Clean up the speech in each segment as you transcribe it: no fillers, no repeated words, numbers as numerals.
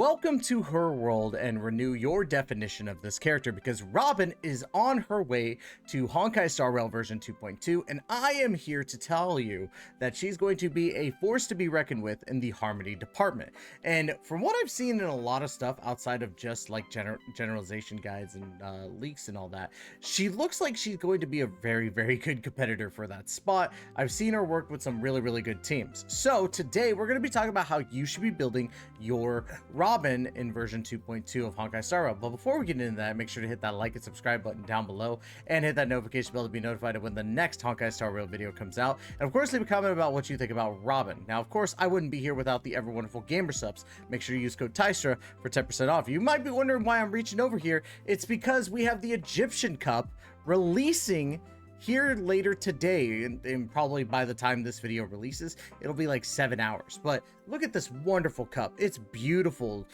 Welcome to her world and renew your definition of this character, because Robin is on her way to Honkai Star Rail version 2.2, and I am here to tell you that she's going to be a force to be reckoned with in the Harmony department. And from what I've seen in a lot of stuff outside of just like generalization guides and leaks and all that, she looks like she's going to be a very good competitor for that spot. I've seen her work with some really good teams. So today we're going to be talking about how you should be building your Robin in version 2.2 of Honkai Star Rail. But before we get into that, make sure to hit that like and subscribe button down below and hit that notification bell to be notified of when the next Honkai Star Rail video comes out. And of course, leave a comment about what you think about Robin. Now, of course, I wouldn't be here without the ever wonderful gamer subs. Make sure to use code TYSTRA for 10% off. You might be wondering why I'm reaching over here. It's because we have the Egyptian Cup releasing here later today, and probably by the time this video releases, it'll be like 7 hours. But look at this wonderful cup. It's beautiful.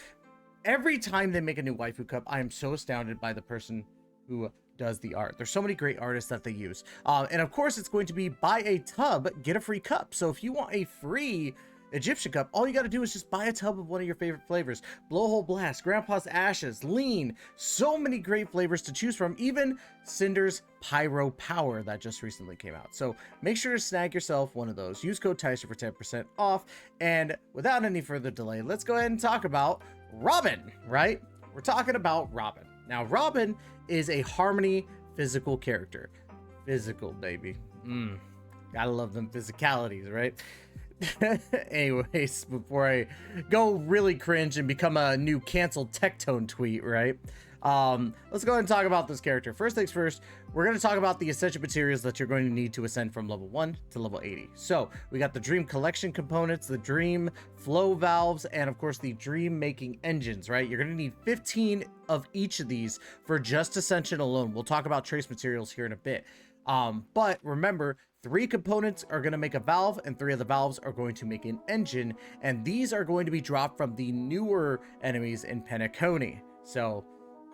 Every time they make a new waifu cup, I am so astounded by the person who does the art. There's so many great artists that they use. And of course, it's going to be buy a tub, get a free cup. So if you want a free Egyptian Cup, all you got to do is just buy a tub of one of your favorite flavors. Blowhole Blast, Grandpa's Ashes, Lean, so many great flavors to choose from, even Cinder's Pyro Power that just recently came out. So make sure to snag yourself one of those. Use code TYSTRA for 10% off. And without any further delay, let's go ahead and talk about Robin, right? We're talking about Robin. Now, Robin is a Harmony physical character. Physical, baby. Gotta love them physicalities, right? Anyways, before I go really cringe and become a new canceled Tectone tweet, right? Let's go ahead and talk about this character. First things first, we're going to talk about the essential materials that you're going to need to ascend from level 1 to level 80. So we got the Dream Collection components, the Dream Flow Valves, and of course the Dream Making Engines, right? You're going to need 15 of each of these for just Ascension alone. We'll talk about trace materials here in a bit. But remember, 3 components are going to make a valve, and 3 of the valves are going to make an engine, and these are going to be dropped from the newer enemies in Penacony. So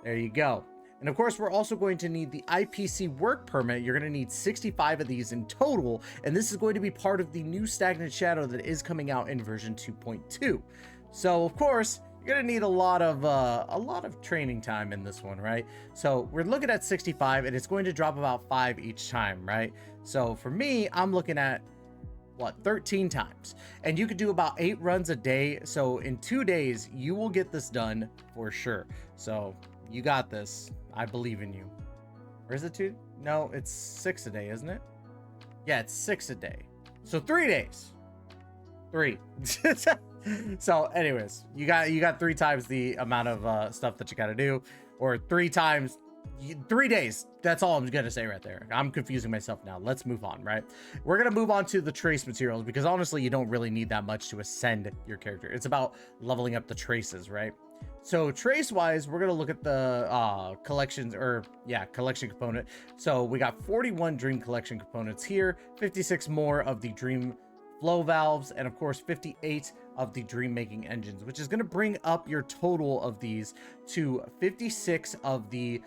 there you go. And of course, we're also going to need the IPC work permit. You're going to need 65 of these in total, and this is going to be part of the new Stagnant Shadow that is coming out in version 2.2. So of course, you're gonna need a lot of training time in this one, right? So we're looking at 65, and it's going to drop about 5 each time, right? So for me, I'm looking at what, 13 times, and you could do about 8 runs a day. So in 2 days, you will get this done for sure. So you got this. I believe in you. Or is it 2? No, it's 6 a day, isn't it? Yeah, it's 6 a day. So 3 days. 3. So anyways, you got 3 times the amount of stuff that you got to do, or 3 times 3 days. That's all I'm gonna say right there. I'm confusing myself now. Let's move on, right? We're gonna move on to the trace materials, because honestly, you don't really need that much to ascend your character. It's about leveling up the traces, right? So trace wise, we're gonna look at the collection component. So we got 41 Dream Collection components here, 56 more of the Dream Flow Valves, and of course 58 of the Dream Making Engines, which is going to bring up your total of these to 56 of the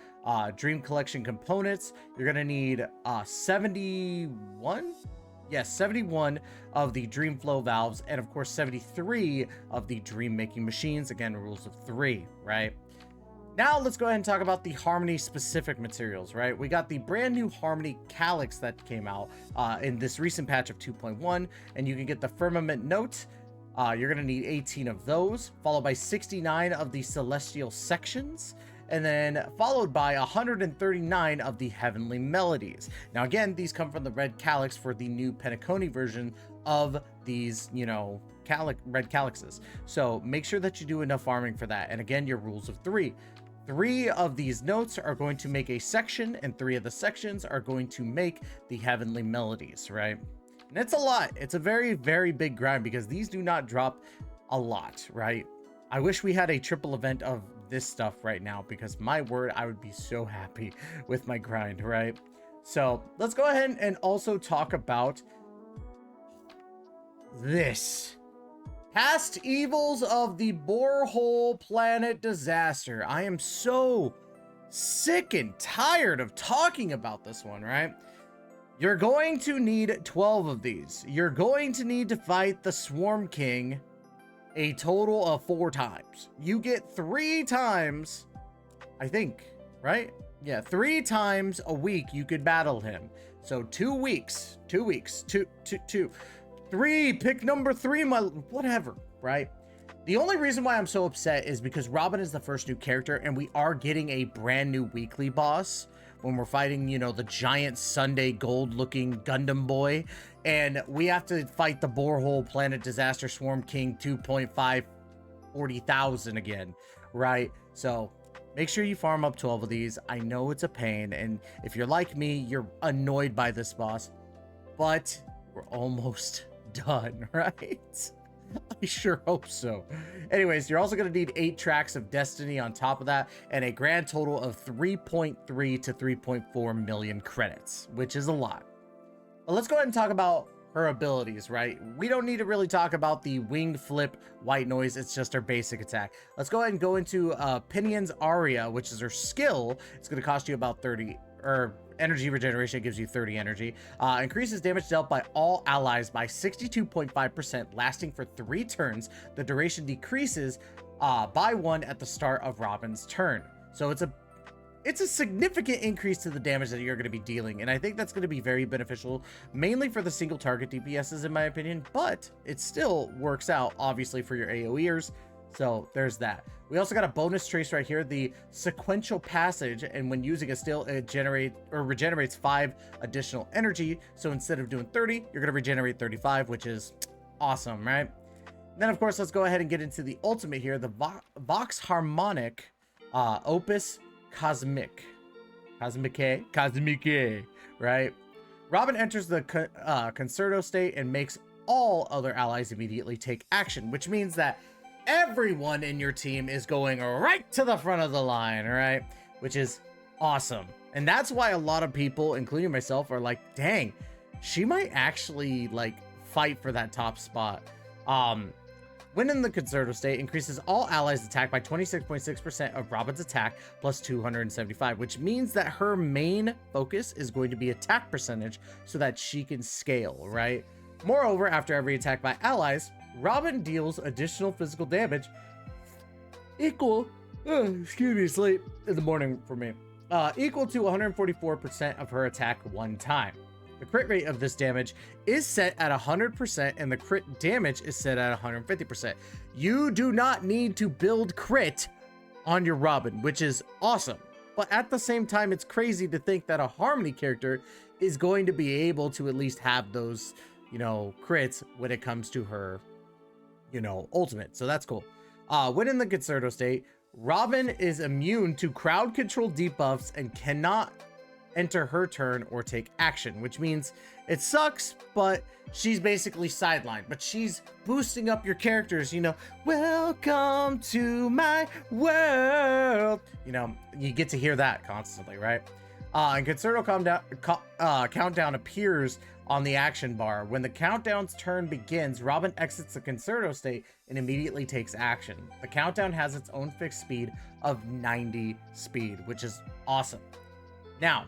Dream Collection components. You're going to need 71? Yes, 71 of the Dream Flow Valves, and of course 73 of the Dream Making Machines. Again, rules of 3, right? Now let's go ahead and talk about the Harmony specific materials, right? We got the brand new Harmony Calyx that came out in this recent patch of 2.1, and you can get the Firmament Note. You're going to need 18 of those, followed by 69 of the Celestial Sections, and then followed by 139 of the Heavenly Melodies. Now again, these come from the Red Calyx for the new Penacony version of these, you know, red calyxes. So make sure that you do enough farming for that. And again, your rules of 3. 3 of these notes are going to make a section, and 3 of the sections are going to make the Heavenly Melodies, right? And it's a lot. It's a very big grind, because these do not drop a lot, right? I wish we had a triple event of this stuff right now, because my word, I would be so happy with my grind, right? So let's go ahead and also talk about this. Past evils of the borehole planet disaster. I am so sick and tired of talking about this one, right? You're going to need 12 of these. You're going to need to fight the Swarm King a total of 4 times. You get 3 times, I think, right? Yeah, 3 times a week you could battle him. So 2 weeks, 2 weeks, 2, 3, pick number 3, whatever, right? The only reason why I'm so upset is because Robin is the first new character and we are getting a brand new weekly boss when we're fighting, you know, the giant Sunday gold looking Gundam boy. And we have to fight the Borehole Planet Disaster Swarm King 2.540,000 again, right? So make sure you farm up 12 of these. I know it's a pain. And if you're like me, you're annoyed by this boss, but we're almost done, right? I sure hope so. Anyways, you're also going to need 8 tracks of Destiny on top of that, and a grand total of 3.3 to 3.4 million credits, which is a lot. But let's go ahead and talk about her abilities, right? We don't need to really talk about the wing flip white noise. It's just her basic attack. Let's go ahead and go into Pinion's Aria, which is her skill. It's going to cost you about 30, or energy regeneration. It gives you 30 energy. Increases damage dealt by all allies by 62.5%, lasting for 3 turns. The duration decreases by 1 at the start of Robin's turn. So it's a significant increase to the damage that you're going to be dealing, and I think that's going to be very beneficial, mainly for the single target DPSs in my opinion, but it still works out obviously for your AoEers. So there's that. We also got a bonus trace right here, the sequential passage, and when using a still, it regenerates 5 additional energy. So instead of doing 30, you're going to regenerate 35, which is awesome, right? Then of course, let's go ahead and get into the ultimate here, the Vox Harmonic Opus Cosmique, right? Robin enters the Concerto state and makes all other allies immediately take action, which means that everyone in your team is going right to the front of the line, right? Which is awesome. And that's why a lot of people, including myself, are like, dang, she might actually like fight for that top spot. When in the Concerto state, increases all allies' attack by 26.6% of Robin's attack plus 275, which means that her main focus is going to be attack percentage so that she can scale, right? Moreover, after every attack by allies, Robin deals additional physical damage equal, excuse me, sleep in the morning for me, equal to 144% of her attack one time. The crit rate of this damage is set at 100% and the crit damage is set at 150%. You do not need to build crit on your Robin, which is awesome. But at the same time, it's crazy to think that a Harmony character is going to be able to at least have those, you know, crits when it comes to her, you know, ultimate. So that's cool. When in the Concerto state, Robin is immune to crowd control debuffs and cannot enter her turn or take action, which means it sucks, but she's basically sidelined, but she's boosting up your characters, you know, welcome to my world, you know, you get to hear that constantly, right? And Concerto countdown appears on the action bar. When the countdown's turn begins, Robin exits the Concerto state and immediately takes action. The countdown has its own fixed speed of 90 speed, which is awesome. Now,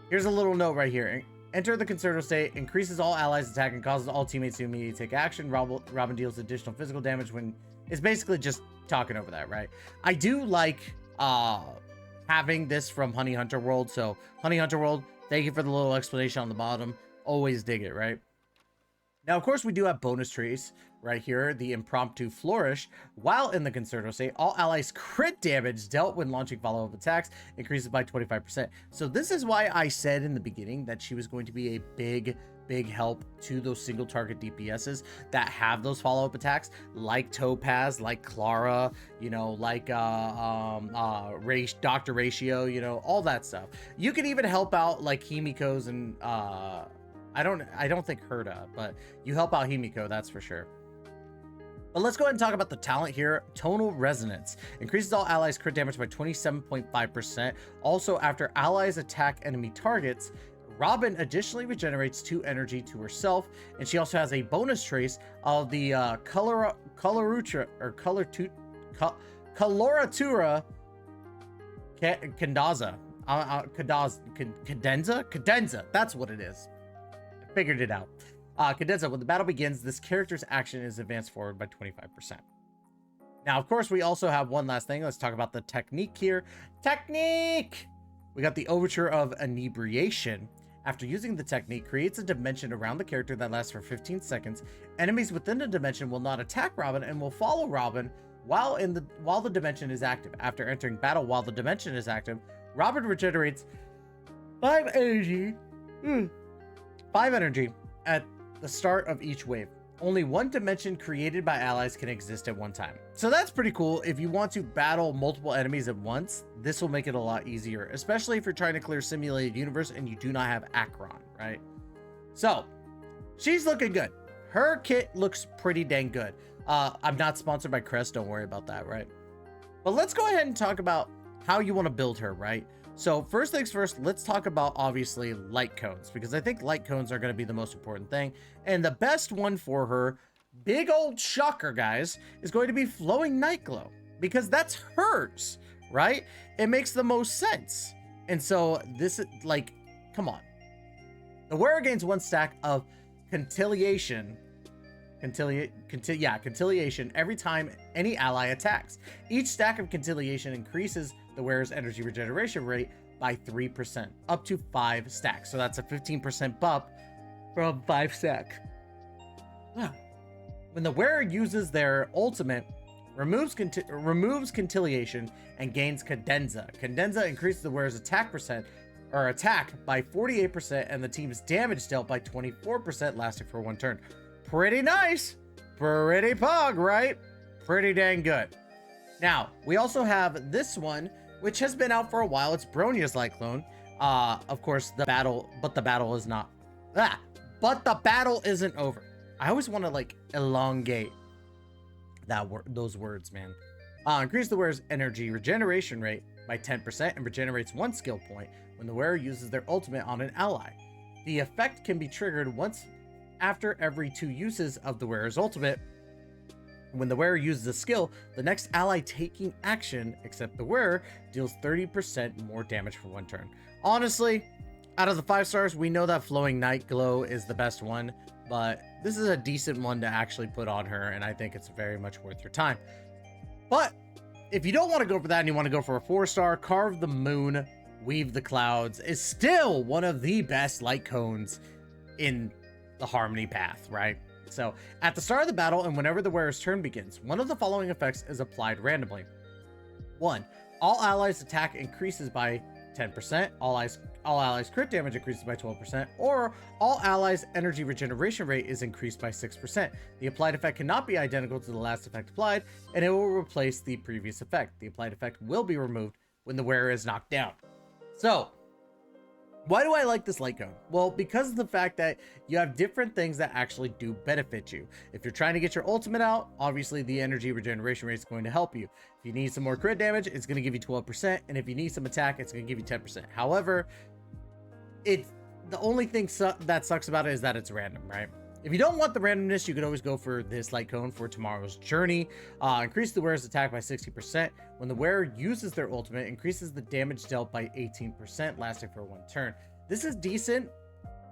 here's a little note right here. Enter the Concerto state, increases all allies' attack, and causes all teammates to immediately take action. Robin deals additional physical damage when... It's basically just talking over that, right? I do like having this from Honey Hunter World. So, Honey Hunter World, thank you for the little explanation on the bottom. Always dig it, right? Now, of course, we do have bonus trees right here, the Impromptu Flourish. While in the Concerto state, all allies' crit damage dealt when launching follow-up attacks increases by 25%. So this is why I said in the beginning that she was going to be a big help to those single target DPSs that have those follow-up attacks, like Topaz, like Clara, you know, like Dr. Ratio, you know, all that stuff. You can even help out like Himeko's and I don't think Herta, but you help out Himeko, that's for sure. But let's go ahead and talk about the talent here. Tonal Resonance increases all allies' crit damage by 27.5%. Also, after allies attack enemy targets, Robin additionally regenerates 2 energy to herself, and she also has a bonus trace of the Coloratura Cadenza. That's what it is. I figured it out. Cadenza, when the battle begins, this character's action is advanced forward by 25%. Now, of course, we also have one last thing. Let's talk about the technique here. Technique! We got the Overture of Inebriation. After using the technique, creates a dimension around the character that lasts for 15 seconds. Enemies within the dimension will not attack Robin and will follow Robin while the dimension is active. After entering battle while the dimension is active, Robin regenerates 5 energy at the start of each wave. Only one dimension created by allies can exist at one time. So that's pretty cool. If you want to battle multiple enemies at once, this will make it a lot easier, especially if you're trying to clear simulated universe and you do not have Akron, right? So she's looking good. Her kit looks pretty dang good. I'm not sponsored by Crest, don't worry about that, right? But let's go ahead and talk about how you want to build her, right? So first things first, let's talk about obviously light cones, because I think light cones are going to be the most important thing. And the best one for her, big old shocker, guys, is going to be Flowing Night Glow, because that's hers, right? It makes the most sense. And so this is like, come on. The wearer gains 1 stack of Conciliation every time any ally attacks. Each stack of Conciliation increases the wearer's energy regeneration rate by 3%, up to 5 stacks. So that's a 15% bump from 5 stack. When the wearer uses their ultimate, removes Conciliation and gains Cadenza. Cadenza increases the wearer's attack by 48% and the team's damage dealt by 24%, lasting for 1 turn. Pretty nice. Pretty pog, right? Pretty dang good. Now, we also have this one, which has been out for a while. It's Bronia's Light Clone. Of course, the battle is not. But the battle isn't over. I always want to like elongate those words, man. Increase the wearer's energy regeneration rate by 10% and regenerates 1 skill point when the wearer uses their ultimate on an ally. The effect can be triggered once after every 2 uses of the wearer's ultimate. When the wearer uses a skill, the next ally taking action, except the wearer, deals 30% more damage for 1 turn. Honestly, out of the 5 stars, we know that Flowing Night Glow is the best one, but this is a decent one to actually put on her, and I think it's very much worth your time. But if you don't want to go for that and you want to go for a 4-star, Carve the Moon, Weave the Clouds is still one of the best light cones in the Harmony path, right? So at the start of the battle and whenever the wearer's turn begins, one of the following effects is applied randomly. 1. All allies attack increases by 10%, all allies crit damage increases by 12%, or all allies energy regeneration rate is increased by 6%. The applied effect cannot be identical to the last effect applied, and it will replace the previous effect. The applied effect will be removed when the wearer is knocked down. So why do I like this light cone? Well, because of the fact that you have different things that actually do benefit you. If you're trying to get your ultimate out, obviously the energy regeneration rate is going to help you. If you need some more crit damage, it's going to give you 12%. And if you need some attack, it's going to give you 10%. However, the only thing that sucks about it is that it's random, right? If you don't want the randomness, you could always go for this light cone for Tomorrow's Journey. Increase the wearer's attack by 60%. When the wearer uses their ultimate, increases the damage dealt by 18%, lasting for 1 turn. This is decent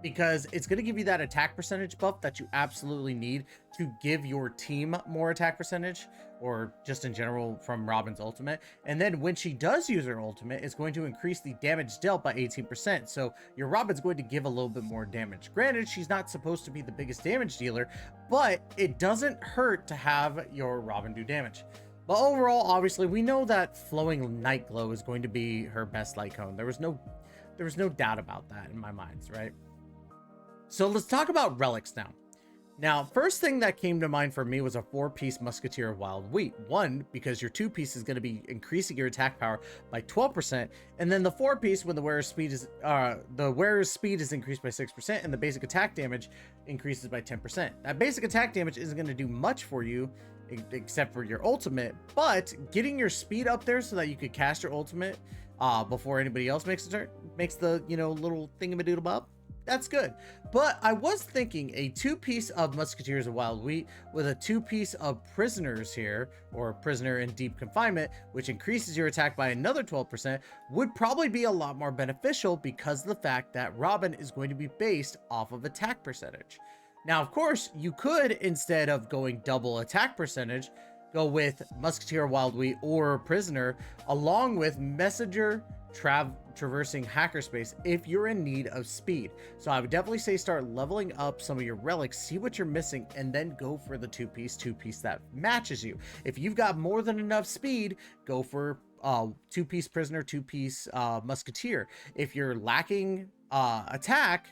because it's going to give you that attack percentage buff that you absolutely need to give your team more attack percentage, or just in general from Robin's ultimate. And then when she does use her ultimate, it's going to increase the damage dealt by 18%. So your Robin's going to give a little bit more damage. Granted, she's not supposed to be the biggest damage dealer, but it doesn't hurt to have your Robin do damage. But overall, obviously, we know that Flowing Night Glow is going to be her best light cone. There was no doubt about that in my mind, right? So let's talk about relics now. Now, first thing that came to mind for me was a 4-piece Musketeer of Wild Wheat. 1, because your 2-piece is going to be increasing your attack power by 12%, and then the 4-piece when the wearer's speed is increased by 6%, and the basic attack damage increases by 10%. That basic attack damage isn't going to do much for you, except for your ultimate, but getting your speed up there so that you could cast your ultimate before anybody else makes the little thingamadoodle-bob. That's good. But I was thinking a 2-piece of Musketeers of Wild Wheat with a 2-piece of Prisoners here, or Prisoner in Deep Confinement, which increases your attack by another 12%, would probably be a lot more beneficial because of the fact that Robin is going to be based off of attack percentage. Now, of course, you could, instead of going double attack percentage, go with Musketeer, Wild Wheat, or Prisoner, along with Messenger, traversing Hackerspace if you're in need of speed. So I would definitely say start leveling up some of your relics, see what you're missing, and then go for the two-piece that matches you. If you've got more than enough speed, go for two-piece Prisoner, two-piece Musketeer. If you're lacking attack,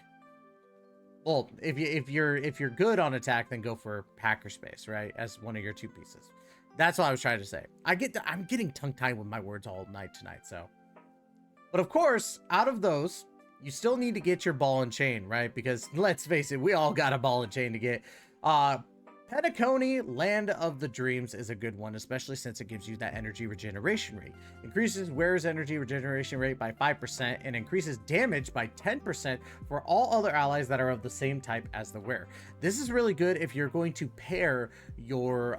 well, if you're good on attack, then go for Hackerspace, right, as one of your two pieces. That's what I was trying to say. I'm getting tongue-tied with my words all night tonight, so. But of course, out of those, you still need to get your ball and chain, right? Because let's face it, we all got a ball and chain to get. Penacony, Land of the Dreams, is a good one, especially since it gives you that energy regeneration rate. Increases wearer's energy regeneration rate by 5% and increases damage by 10% for all other allies that are of the same type as the wearer. This is really good if you're going to pair your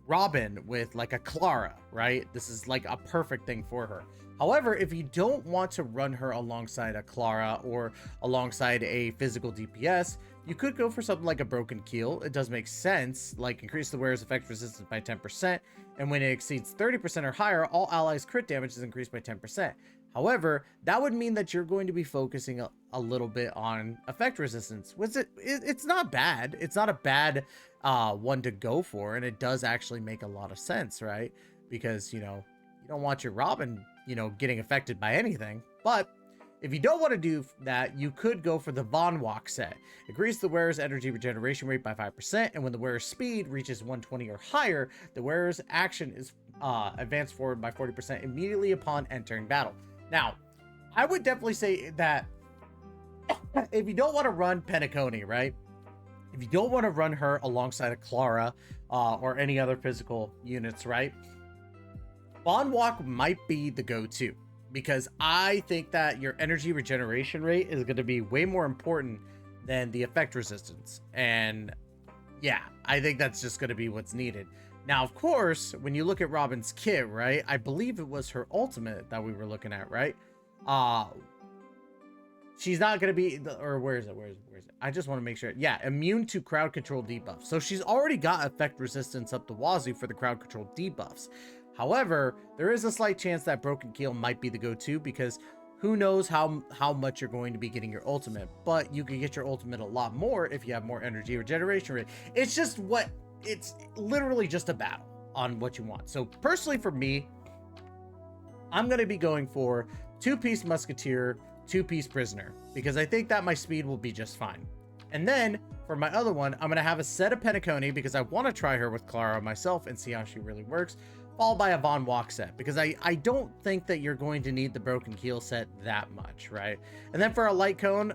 Robin with like a Clara, right? This is like a perfect thing for her. However, if you don't want to run her alongside a Clara or alongside a physical DPS, you could go for something like a Broken Keel. It does make sense, like increase the wearer's effect resistance by 10%, and when it exceeds 30% or higher, all allies' crit damage is increased by 10%. However, that would mean that you're going to be focusing a little bit on effect resistance. It's not bad. It's not a bad one to go for, and it does actually make a lot of sense, right? Because, you know, you don't want your Robin, you know, getting affected by anything. But if you don't want to do that, you could go for the Von Walk set. Increase the wearer's energy regeneration rate by 5%, and when the wearer's speed reaches 120 or higher, the wearer's action is advanced forward by 40% immediately upon entering battle. Now, I would definitely say that if you don't want to run Penacony, right? If you don't want to run her alongside a Clara or any other physical units, right? Von Walk might be the go-to, because I think that your energy regeneration rate is going to be way more important than the effect resistance. And yeah, I think that's just going to be what's needed. Now, of course, when you look at Robin's kit, right? I believe it was her ultimate that we were looking at, right? She's not going to be, or where is it? I just want to make sure. Yeah, immune to crowd control debuffs. So she's already got effect resistance up the wazoo for the crowd control debuffs. However, there is a slight chance that Broken Keel might be the go-to, because who knows how much you're going to be getting your ultimate. But you can get your ultimate a lot more if you have more energy regeneration rate. It's literally just a battle on what you want. So personally for me, I'm going to be going for two-piece Musketeer, two-piece Prisoner, because I think that my speed will be just fine. And then for my other one, I'm going to have a set of Penacony, because I want to try her with Clara myself and see how she really works, followed by a Von Walk set, because I don't think that you're going to need the Broken Keel set that much, right? And then for a Lycaon,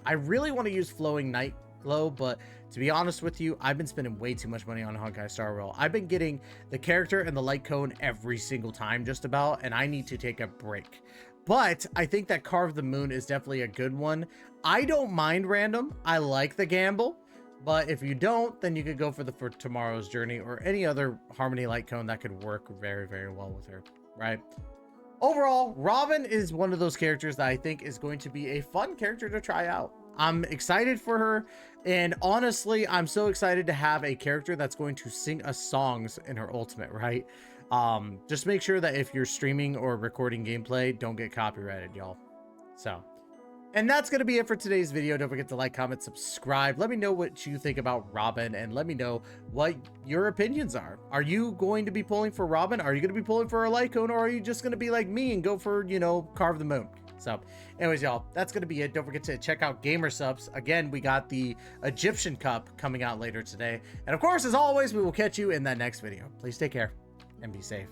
I really want to use Flowing Night Glow, but to be honest with you, I've been spending way too much money on Honkai Star Rail. I've been getting the character and the Lycaon every single time just about, and I need to take a break. But I think that Carve the Moon is definitely a good one. I don't mind random. I like the gamble. But if you don't, then you could go for Tomorrow's Journey or any other Harmony Lycaon that could work very, very well with her, right? Overall, Robin is one of those characters that I think is going to be a fun character to try out. I'm excited for her, and honestly, I'm so excited to have a character that's going to sing us songs in her ultimate, right? Just make sure that if you're streaming or recording gameplay, don't get copyrighted, y'all. So, and that's going to be it for today's video. Don't forget to like, comment, subscribe. Let me know what you think about Robin, and let me know what your opinions are. Are you going to be pulling for Robin? Are you going to be pulling for a Lycaon, or are you just going to be like me and go for, you know, Carve the Moon? So anyways, y'all, that's going to be it. Don't forget to check out Gamer Subs. Again, we got the Egyptian Cup coming out later today. And of course, as always, we will catch you in that next video. Please take care and be safe.